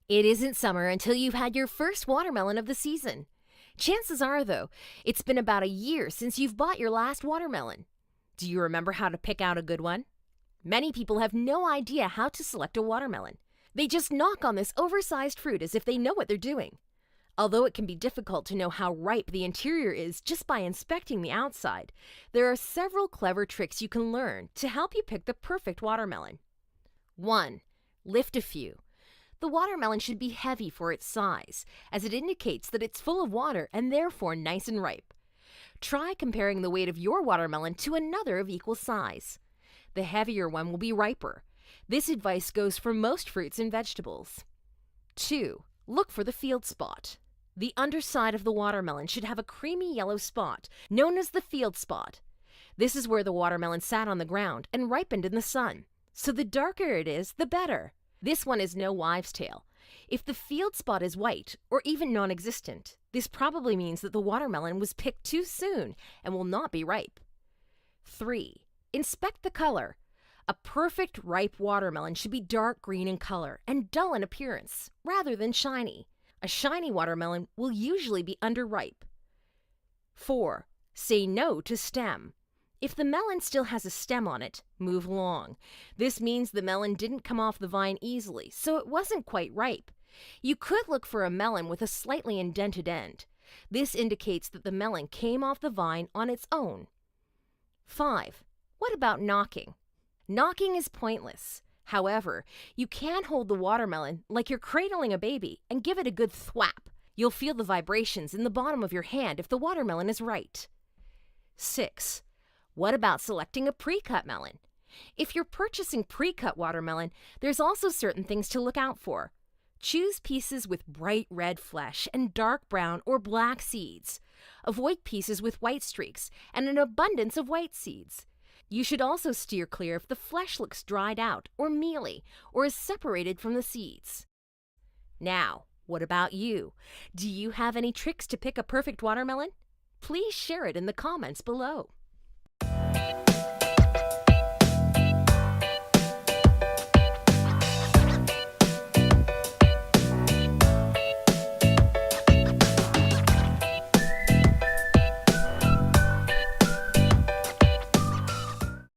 It isn't summer until you've had your first watermelon of the season. Chances are, though, it's been about a year since you've bought your last watermelon. Do you remember how to pick out a good one? Many people have no idea how to select a watermelon. They just knock on this oversized fruit as if they know what they're doing. Although it can be difficult to know how ripe the interior is just by inspecting the outside, there are several clever tricks you can learn to help you pick the perfect watermelon. 1. Lift a few. The watermelon should be heavy for its size, as it indicates that it's full of water and therefore nice and ripe. Try comparing the weight of your watermelon to another of equal size. The heavier one will be riper. This advice goes for most fruits and vegetables. 2. Look for the field spot. The underside of the watermelon should have a creamy yellow spot, known as the field spot. This is where the watermelon sat on the ground and ripened in the sun, so the darker it is, the better. This one is no wives' tale. If the field spot is white, or even non-existent, this probably means that the watermelon was picked too soon and will not be ripe. 3. Inspect the color. A perfect ripe watermelon should be dark green in color and dull in appearance, rather than shiny. A shiny watermelon will usually be underripe. 4. Say no to stem. If the melon still has a stem on it, move along. This means the melon didn't come off the vine easily, so it wasn't quite ripe. You could look for a melon with a slightly indented end. This indicates that the melon came off the vine on its own. 5. What about knocking? Knocking is pointless. However, you can hold the watermelon like you're cradling a baby and give it a good thwap. You'll feel the vibrations in the bottom of your hand if the watermelon is right. 6. What about selecting a pre-cut melon? If you're purchasing pre-cut watermelon, there's also certain things to look out for. Choose pieces with bright red flesh and dark brown or black seeds. Avoid pieces with white streaks and an abundance of white seeds. You should also steer clear if the flesh looks dried out or mealy or is separated from the seeds. Now, what about you? Do you have any tricks to pick a perfect watermelon? Please share it in the comments below.